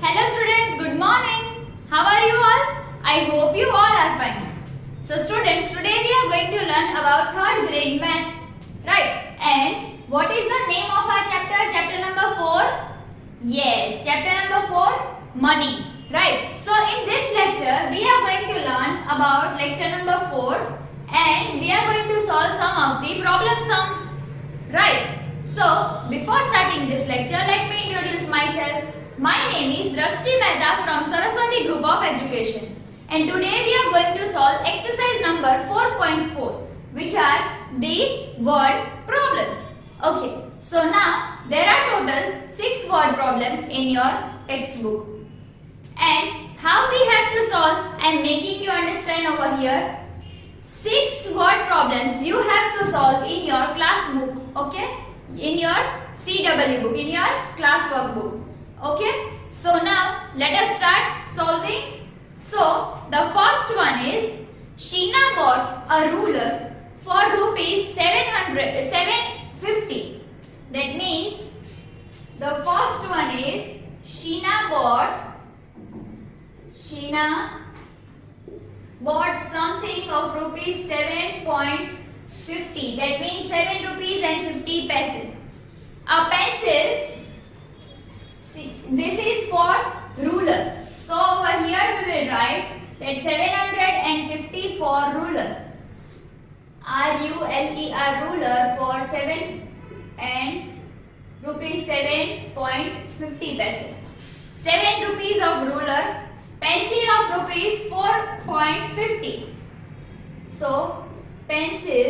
Hello students, good morning. How are you all? I hope you all are fine. So students, today we are going to learn about third grade math. Right? And what is the name of our chapter? Chapter number 4? Yes, chapter number 4, money. Right? So in this lecture, we are going to learn about lecture number 4 and we are going to solve some of the problem sums. Right? So before starting this lecture, let me introduce myself. My name is Drashti Mehta from Saraswati Group of Education and today we are going to solve exercise number 4.4 which are the word problems. Okay, so now there are total 6 word problems in your textbook and how we have to solve, I am making you understand over here. 6 word problems you have to solve in your class book, okay, in your CW book, in your class workbook. Okay, so now let us start solving. So the first one is Sheena bought a ruler for rupees 750. That means the first one is Sheena bought something of rupees 7.50. That means 7 rupees and 50 paise. A pencil. See, this is for ruler. So over here we will write that 750 for ruler. R-U-L-E-R ruler for 7 and rupees 7.50 paise. 7 rupees of ruler. Pencil of rupees 4.50. So pencil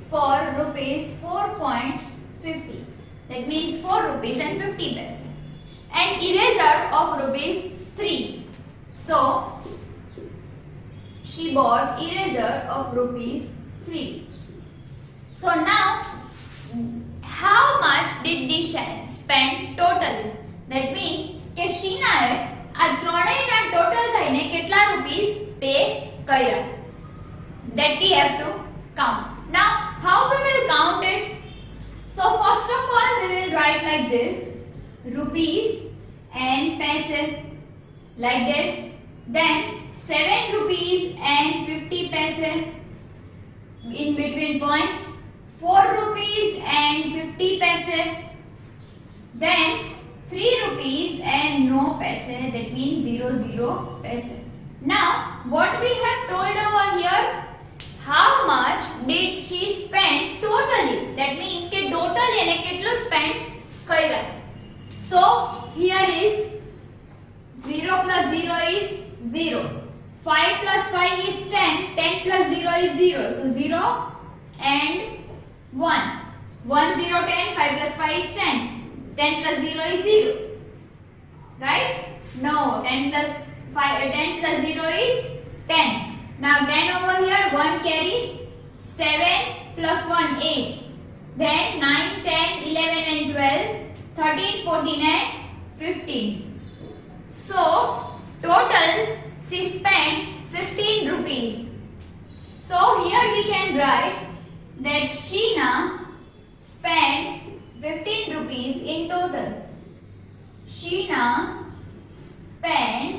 for rupees 4.50. That means 4 rupees and 50 paise. And eraser of rupees 3. So she bought eraser of rupees 3. So now how much did they spend totally? That means કે શીનાએ આ ત્રણેયના total થઈને કેટલા rupees pay કર્યા? That we have to count. Now how we will count it? So first of all we will write like this, rupees and paise like this. Then 7 rupees and 50 paise in between point. 4 rupees and 50 paise. Then 3 rupees and no paise, that means 0 paise. Now what we have told over here, how much did she spend totally? That means ke total એને કેટલું spend કર્યા. So here is 0 plus 0 is 0. 5 plus 5 is 10. 10 plus 0 is 0. So 0 and 1. 1 0 10. 5 plus 5 is 10. 10 plus 0 is 0. Right? No. 10 plus 0 is 10. Now 10 over here, 1 carry, 7 plus 1, 8. Then 9, 10, 11 and 12, 13, 14 and 15. So total she spent 15 rupees. So here we can write that Sheena spent 15 rupees in total. Sheena spent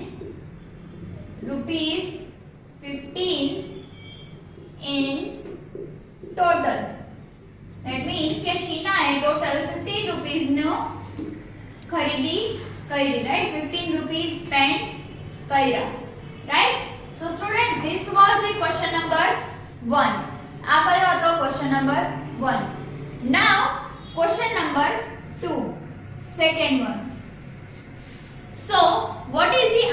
rupees 15 in total. That means કે Sheena એ total 15 rupees નો ખરીદી કરી, right? 15 rupees spent કર્યા, right? So students, this was the question number 1. આ કયો હતો question number 1. Now question number 2, second one. So what is the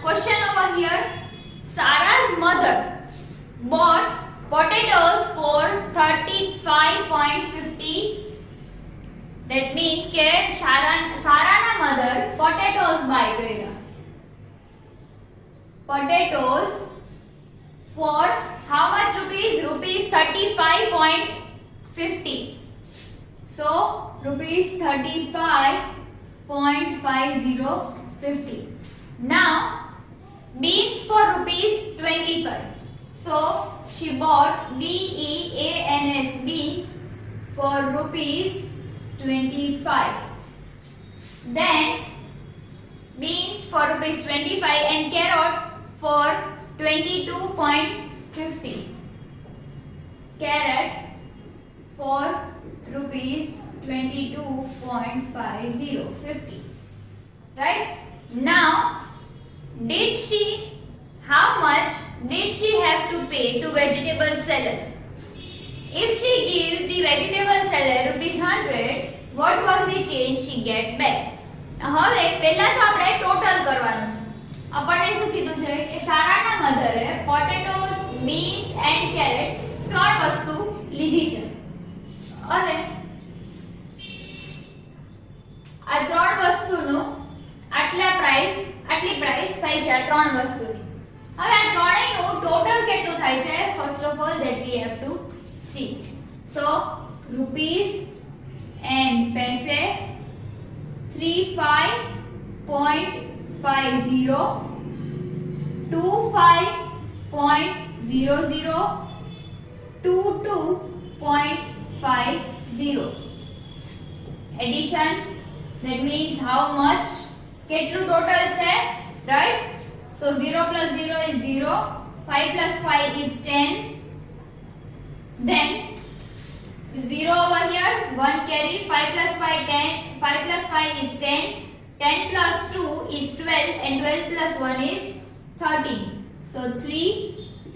question over here? Sarah's mother bought potatoes for 35.50. That means કે સારાના mother potatoes buy કર્યા. Potatoes for how much rupees? Rupees 35.50. So rupees 35.50. Now beans for rupees 25. So she bought BEANS beans for rupees 25. Then beans for rupees 25 and carrot for 22.50. Carrot for rupees 22.50. Right? Now, how much did she have to pay to vegetable seller? If she give the vegetable seller rupees 100, what was the change she get back? હવે પહેલા તો આપણે total કરવાનું છે. આપણને શું કીધું છે કે સારાના મધરે પોટેટોસ, બીન્સ એન્ડ કેરેટ ત્રણ વસ્તુ લીધી છે અને આ ત્રણ વસ્તુનું આટલી પ્રાઇસ થઈ છે આ ત્રણ વસ્તુની. હવે આ ત્રણેયનું ટોટલ કેટલું થાય છે? First of all that we have to see. So rupees and paise 35.50, 25.00, 22.50. Addition, that means how much? કેટલું ટોટલ છે, right? So 0 plus 0 is 0, 5 plus 5 is 10. Then 0 over here, 1 carry, 5 plus 5 10, 5 plus 5 is 10, 10 plus 2 is 12 and 12 plus 1 is 13. So 3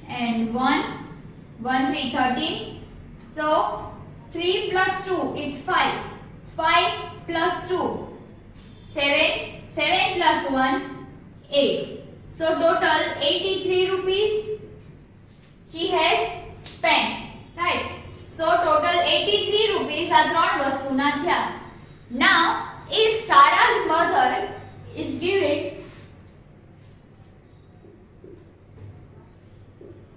and 1, 1 3 13. So 3 plus 2 is 5, 5 plus 2 7, 7 plus 1 8. So total 83 rupees she has spent. Right? So total 83 rupees are ત્રણ વસ્તુના થયા. Now, if Sarah's mother is giving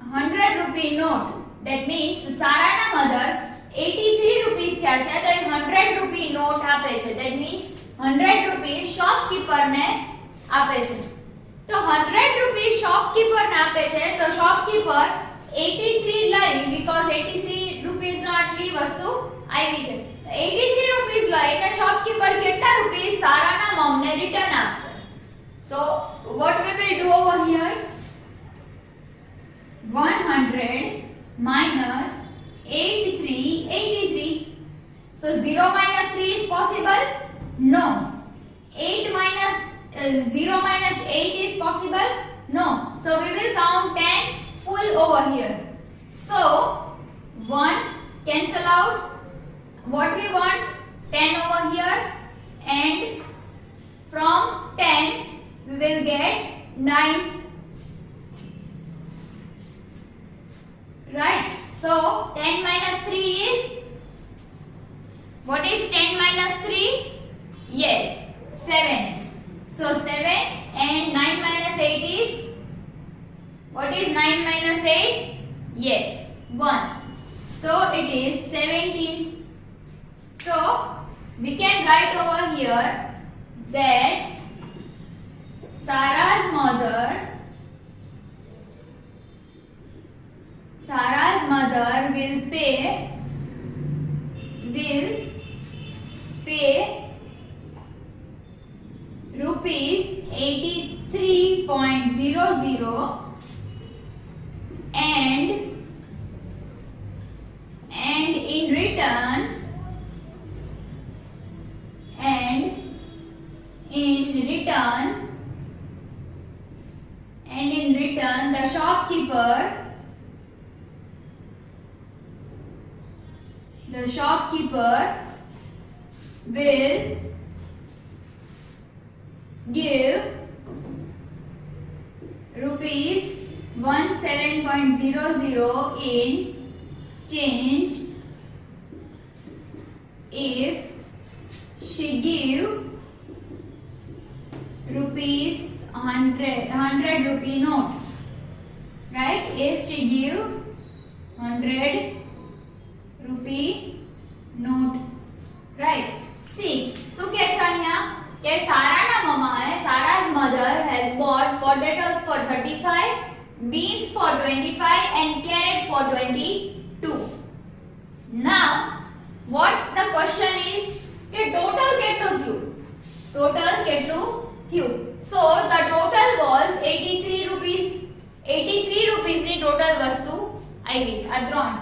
100 rupee note, that means Sarah's mother 83 rupees થયા છે તો 100 rupee note આપે છે. That means 100 rupees shopkeeper ને આપે છે. તો 100 rupees shopkeeper ને આપે છે તો shopkeeper 83 લઈ, because 83 રૂપીસ નો આટલી વસ્તુ આવી છે. 83 રૂપીસ લઈ તો શોપકીપર કેટલા રૂપીસ સારાના મોમને રિટર્ન આપશે? So what we will do over here? 100 minus 83. So 0 minus 3 is possible? No. 0 minus 8 is possible? No. So we will count 10 full over here. So 1 cancel out. What we want? 10 over here, and from 10 we will get 9. Right? So 10 minus 3 is, what is 10 minus 3? Yes, 7. So 7 and 9 minus 8 is, what is 9 minus 8? Yes, 1. So it is 17. So we can write over here that Sarah's mother will pay rupees 83.00 and in return the shopkeeper will give rupees 17.00 in change if she give rupees 100 rupee note. Right? If she give 100 rupee note. Right? See, શું કે છે અહીંયા કે Sarah's mother has bought potatoes for 35, beans for 25 and carrot for 22. Now what the question is કે total કેટલું થયું? total કેટલું થયું. So the total was 83 rupees. 83 rupees ની ટોટલ વસ્તુ આવી આ ત્રણ.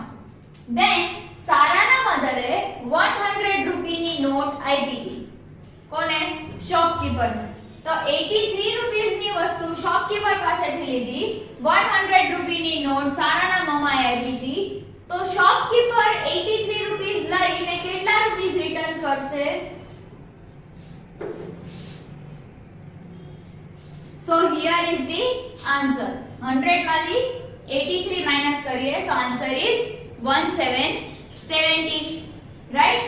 Then સારાના મધરે 100 રૂપિયાની નોટ આપી હતી. કોને? શોપકીપરને. તો 83 રૂપિયા ની વસ્તુ શોપકીપર પાસેથી લીધી, 100 રૂપિયાની નોટ સારાના મમ્માએ આપી હતી. તો શોપકીપર 83 રૂપીસ લઈને કેટલા રૂપીસ રિટર્ન કરશે? So here is the answer. 100 માંથી 83 minus કરીએ, so answer is 1717, right?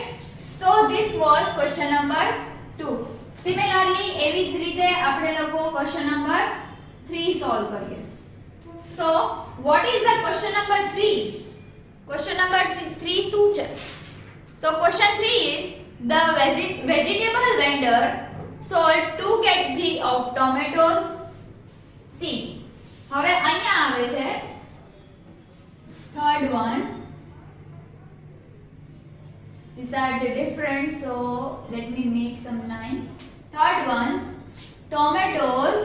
So this was question number 2. Similarly એવી જ રીતે આપણે લોકો question number 3 solve કરીએ. So what is the question number 3? Question number 3 શું છે? So question 3 is the vegetable vendor sold 2 kg of tomatoes. See, હવે અહીંયા આવે છે third one. These are the different, so let me make some line. Third one, tomatoes.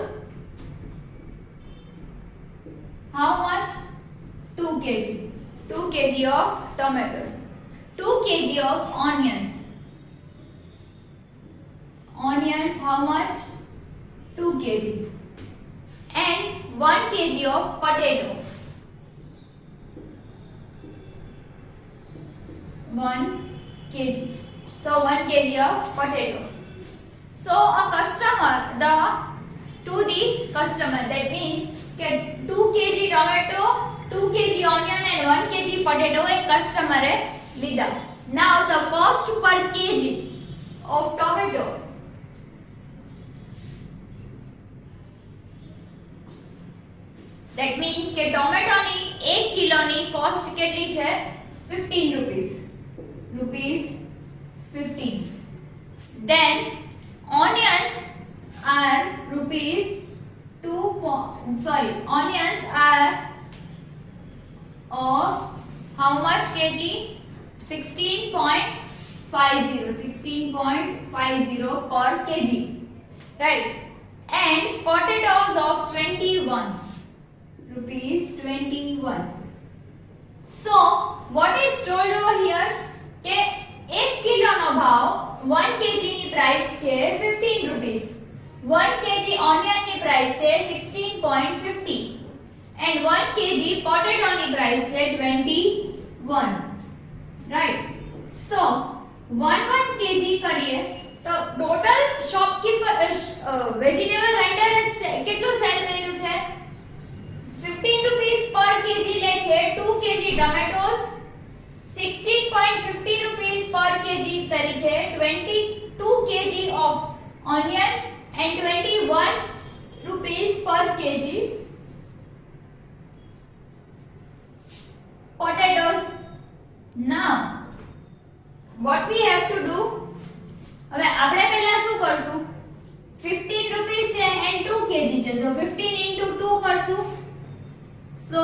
How much? 2 kg. 2 kg of tomatoes. 2 kg of onions. Onions, how much? 2 kg. And 1 kg of potato. 1 kg. So 1 kg of potato. So a customer, to the customer, that means that 2 kg tomato, 2 kg onion and 1 kg potato a customer લીધા. Now the cost per kg of tomato. That means કે ટોમેટોની 1 કિલોની cost કેટલી છે? 15 rupees. Rupees 15. Then onions are rupees 2 onions are of how much kg? 16.50 per kg, right? And potatoes of 21 rupees 21. So what is told over here કે 1 કિલોનો ભાવ 1 kg ની price છે 15 rupees, 1 kg onion ની price છે 16.50 and 1 kg potato ની price છે 21, right? So 1 kg કરીએ તો ટોટલ શોપકીપર વેજીટેબલ વેન્ડર કેટલું સેલ કર્યું છે? 15 rupees per kg લેખે 2 kg tomatoes, 16.50 rupees per kg તરીકે 22 kg of onions and 21 rupees per kg potatoes. Now what we have to do, હવે આપણે પહેલા શું કરશું? 15 rupees છે and 2 kg છે, so 15 into 2 કરશું. So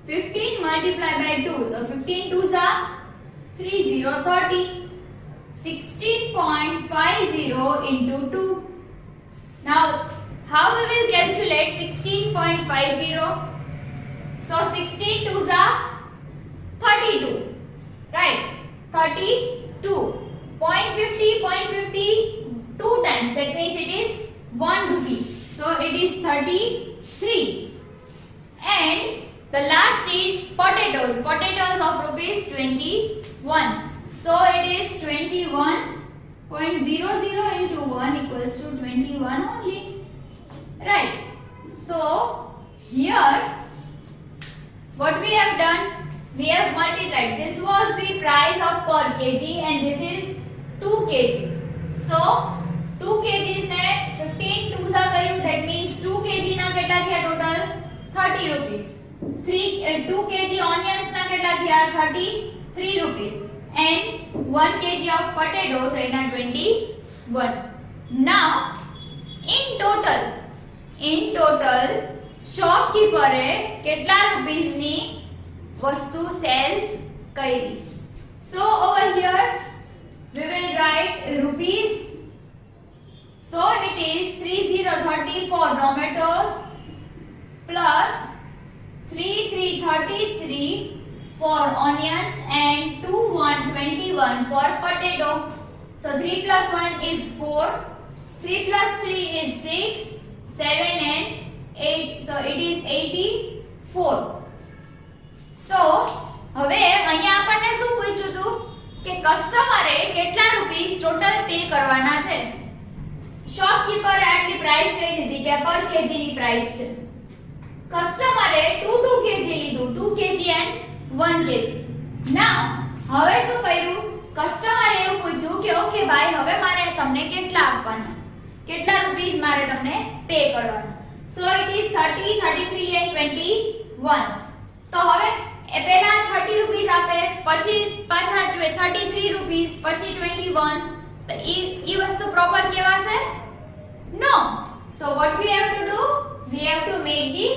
15 multiplied by 2, so 15 2s are 30, 30. 16.50 into 2. Now how we will calculate 16.50? So 16 2s are 32, right? 32. 0.50 2 times, that means it is 1 rupee. So it is 33. And the last is potatoes. Potatoes of rupees 21. So it is 21.00 into 1 equals to 21 only. Right. So here what we have done, we have multiplied. This was the price of per kg and this is 2 kgs. So 2 kgs ne 15 2s are કર્યું, that means 2 kg ના કેટલા થયા total? 30 rupees. 2 kg onions ના કેટલા થયા? 33 rupees. And 1 kg of potato so એના 21. Now in total shopkeeper એ કેટલા rupees ની વસ્તુ સેલ કરી? So over here we will write rupees. So So it is 3030 for tomatoes plus 3333 for onions and 2121 for potato. So 3 plus 1 is 4, 3 plus 3 is 6, 7 and 8. So it is 84. So હવે અહીંયા આપણને શું પૂછ્યું હતું કે કસ્ટમરે કેટલા રૂપીસ ટોટલ પે કરવાના છે. શોપકીપરે આટલી પ્રાઇસ કહી દીધી કે પર કેજી ની પ્રાઇસ છે. કસ્ટમરે 2 કેજી લીધું, 2 કેજી એન્ડ 1 કેજી. નાઉ હવે શું કર્યું, કસ્ટમરે એવું પૂછ્યું કે ઓકે ભાઈ હવે મારે તમને કેટલા આપવાના, કેટલા રૂપીસ મારે તમને પે કરવાના. So it is 30, 33 and 21. તો હવે એ પહેલા 30 રૂપીસ આપે, પછી પાછા 33 રૂપીસ, પછી 21. તો ઈ વસ્તુ પ્રોપર કહેવાશે? નો. સો what we have to do, we have to make the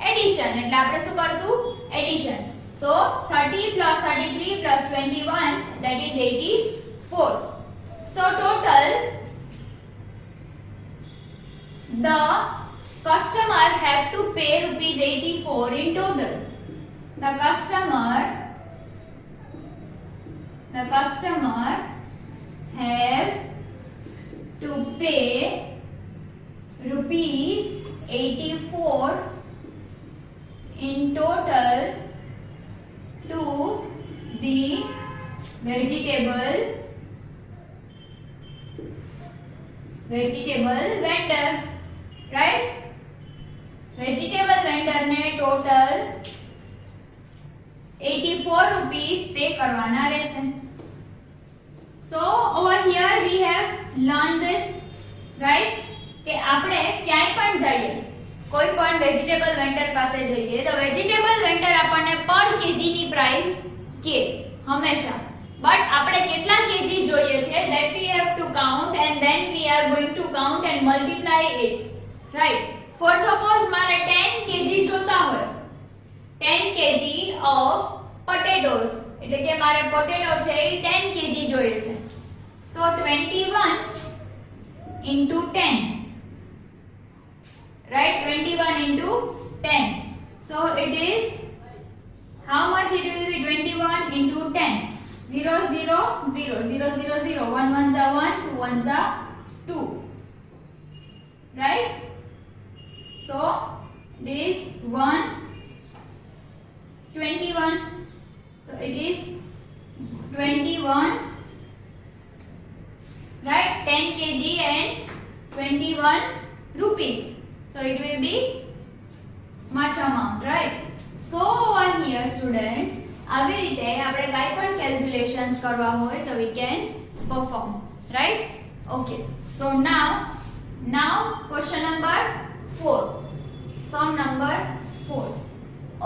addition. એટલે આપણે શું કરશું? Addition. So 30 plus 33 plus 21, that is 84. So total the customer have to pay rupees 84 in total. The customer have to pay rupees 84 in total to the vegetable vendor, right? Vegetable vendor ने total 84 rupees pay करवाना रहશે. So over here we have learned this, right? કે આપણે ક્યાંય પણ જઈએ, કોઈ પણ vegetable vendor પાસે જઈએ તો વેજીટેબલ વેન્ડર આપણને પર કેજી ની પ્રાઇસ કે હંમેશા, બટ આપણે કેટલા કેજી જોઈએ છે that we have to count and then we are going to count and multiply it, right? For suppose મારે 10 કેજી જોતા હોય, 10 kg of potatoes, એટલે કે મારે પોટેટો છે એ 10 kg જોઈએ છે. So 21 into 10, right? 21 into 10. So it is, how much it will be? 21 into 10. 0 0 0 0 0 0. 1 ones are 1, 2 ones are 2, right? So it is 1 21. So it is 21, right? 10 kg and 21 rupees. So it will be much amount, right? So over here students, આવી રીતે આપણે કાઈ પણ calculations કરવા હોય તો we can perform, right? Okay. So now question number 4. Sum number 4.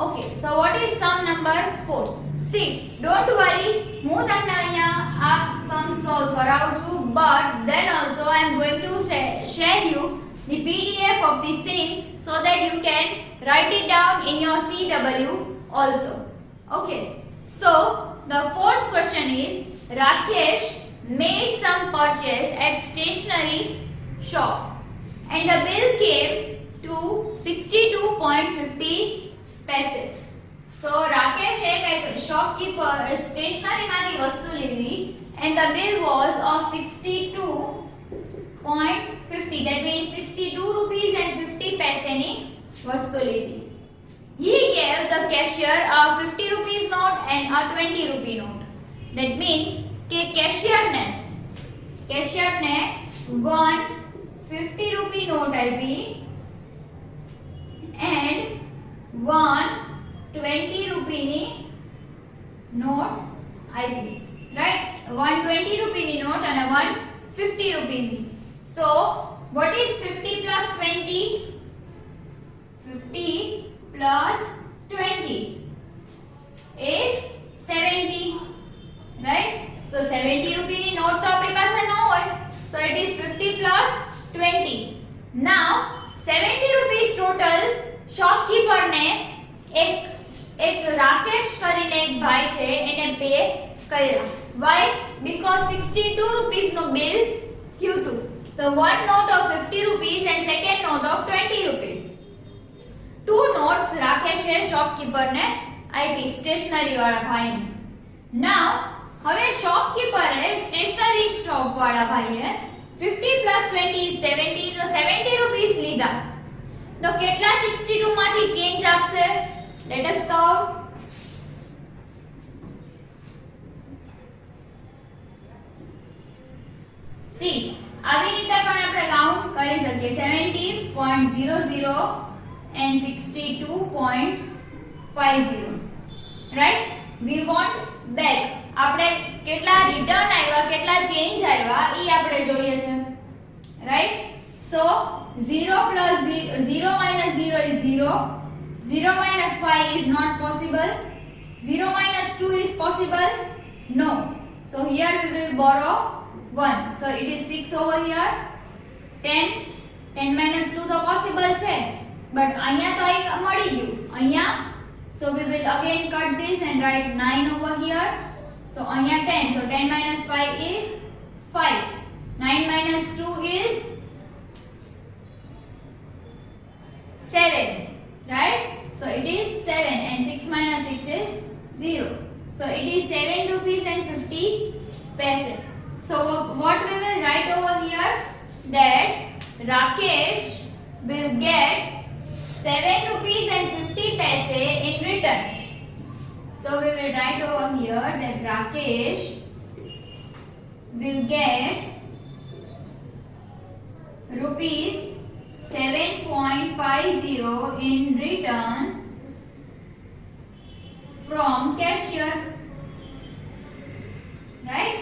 Okay, so what is sum number 4? See, don't worry, હું તમને અહીંયા આ sum solve કરાવું છું, but then also I am going to share you the PDF of the same so that you can write it down in your CW also. Okay, so the fourth question is, Rakesh made some purchase at stationery shop and the bill came to 62.50 पैसे. So Rakesh एक shopkeeper stationery मारी वस्तु लीधी and the bill was of 62.50. That means 62 rupees and 50 पैसे नी वस्तु लीधी. He gave the cashier a 50 rupees note and a 20 rupee note. That means के cashier ने 150 rupee note આપી and 120 rupee ની note આપી, right? 120 rupee ની note and 150 rupees ની. So what is 50 plus 20? 50 plus 20 is 70, right? So 70 rupee ની note તો આપણી પાસે ન હોય, so it is 50 plus 20. Now 70 rupees total shopkeeper ने एक राकेश કરીને એક ભાઈ છે એને પે કર્યા. Why? Because 62 rupees નો બિલ થયું હતું. The one note of 50 rupees and second note of 20 rupees. Two notes રાખે છે શોપકીપર ને આપી સ્ટેશનરી વાળા ભાઈને. Now હવે શોપકીપરે સ્ટેશનરી શોપ વાળા ભાઈએ 50 plus 20 is 70, તો 70 rupees લીધા. તો કેટલા 62 માંથી ચેન્જ આપશે? Let us count. See, આવી રીતે પણ આપણે કાઉન્ટ કરી શકીએ 70.00 and 62.50. right? We want back. આપણે કેટલા રિટર્ન આવ્યા કેટલા ચેન્જ આવ્યા ઈ આપણે જોઈએ છે. right? So 0 plus 0 minus 0 is 0. 0 minus 5 is not possible. 0 minus 2 is possible? No. So here we will borrow 1. So it is 6 over here. 10. 10 minus 2 तो possible છે. But અહીંયા તો એક મળી ગયું. અહીંયા so we will again cut this and write 9 over here. So અહીંયા 10. So 10 minus 5 is 5. 9 minus 2 is 7. Right? So it is 7 and 6 minus 6 is 0. So it is 7 rupees and 50 paise. So what we will write over here? That Rakesh will get 7 rupees and 50 paise in return. So we will write over here that Rakesh will get rupees 7.50 in return from cashier. Right?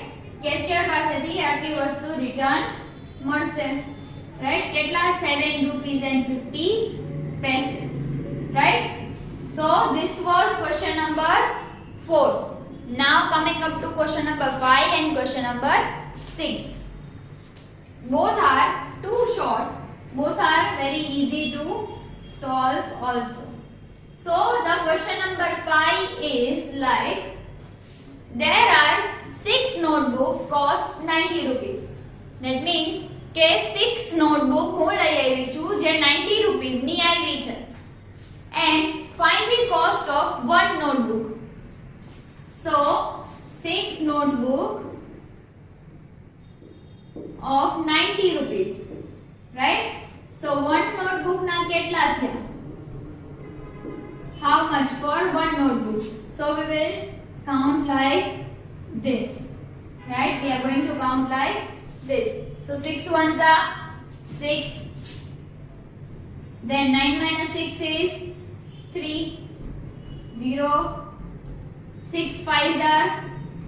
Cashier પાસેથી આટલી વસ્તુ return મળશે. right? કેટલા 7 rupees and 50 paise. right? So this was question number 4. Now coming up to question number 5 and question number 6. Both are too short. Both are very easy to solve also. So the question number 5 is like, there are 6 notebook cost 90 rupees. That means કે 6 notebook હું લઈ આવી છું જે 90 rupees ની આવી છે. And find the cost of one notebook. So 6 notebook of 90 rupees. Right? So one notebook na કેટલા થયા? How much for one notebook? So we will count like this. Right? We are going to count like this. So 6 ones are 6. Then 9 minus 6 is 3. 0. 6 5s are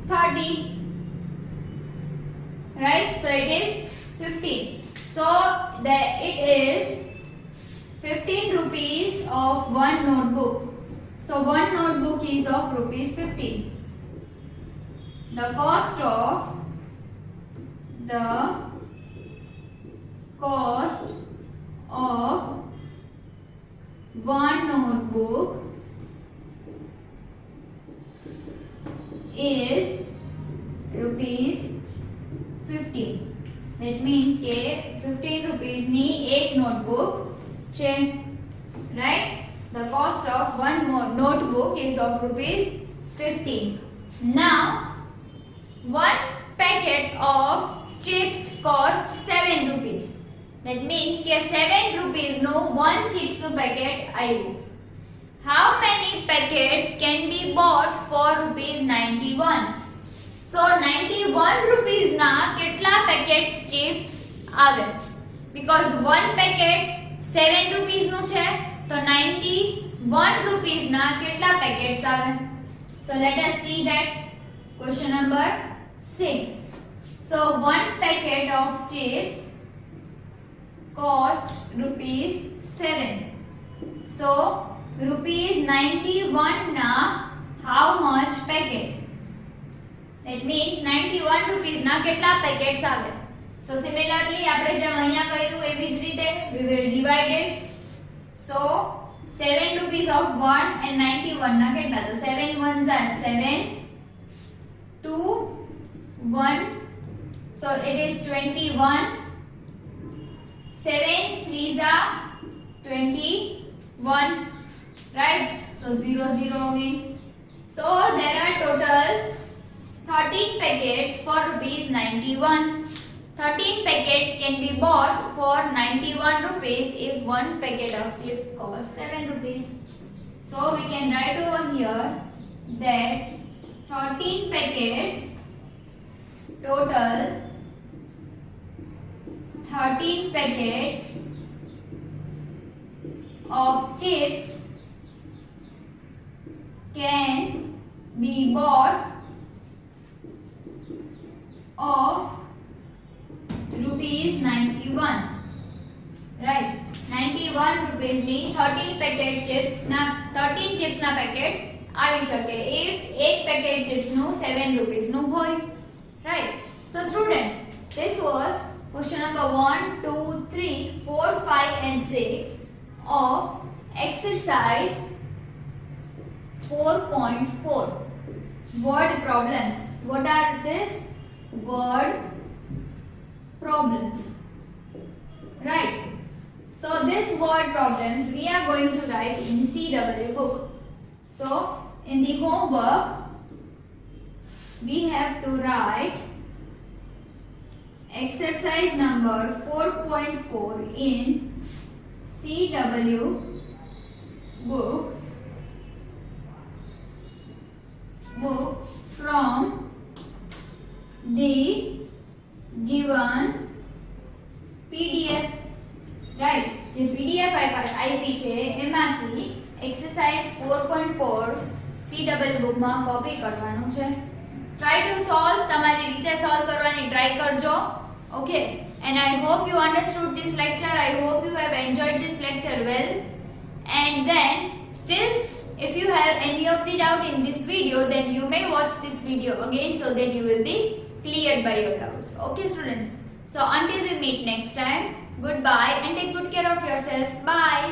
30. Right? So it is 15. So it is 15 rupees of one notebook. So one notebook is of rupees 15. The cost of one notebook is rupees 15. That means કે 15 rupees ની એક notebook છે. Right? The cost of one more notebook is of rupees 15. Now one packet of chips cost 7 rupees. That means કે 7 rupees નો one chips નો packet આવ્યું. How many packets can be bought for rupees 91? So 91 rupees na કેટલા packets chips આવે? Because one packet 7 rupees નું છે તો 91 rupees na કેટલા packets આવે? So let us see that. Question number 6. So one packet of chips cost rupees 7. So rupees 91 na how much packet? That means 91 rupees na કેટલા packets આવે? So similarly આપણે જેમ અહીંયા કર્યું એવી જ રીતે we will divide it. So 7 rupees of 1 and 91 na કેટલા? તો 7 ones are 7, 2, 1. So it is 21 7 3s are 21, right? So 0 0 again. So there are total 13 packets for rupees 91. 13 packets can be bought for 91 rupees if one packet of chip costs 7 rupees. So we can write over here that 13 packets, total 13 packets of chips can be bought of rupees 91, right? 91 rupees ની 13 packet chips ના 13 chips ના packet આવી શકે if એક packet chips નું 7 rupees નું હોય, right? So students, this was question number 1 2 3 4 5 and 6 of exercise 4.4 word problems. What are this? Word problems, right? So this word problems we are going to write in CW book. So in the homework we have to write exercise number 4.4 in CW book from the given PDF, right? જે PDF આપી છે એમાંથી exercise 4.4 CW book માં copy કરવાનું છે. Try to solve, તમારી રીતે solve કરવાની try કરજો. Okay, and I hope you understood this lecture. I hope you have enjoyed this lecture well. And then still, if you have any of the doubt in this video, then you may watch this video again so that you will be cleared by your doubts. Okay students, so until we meet next time, goodbye and take good care of yourself. Bye.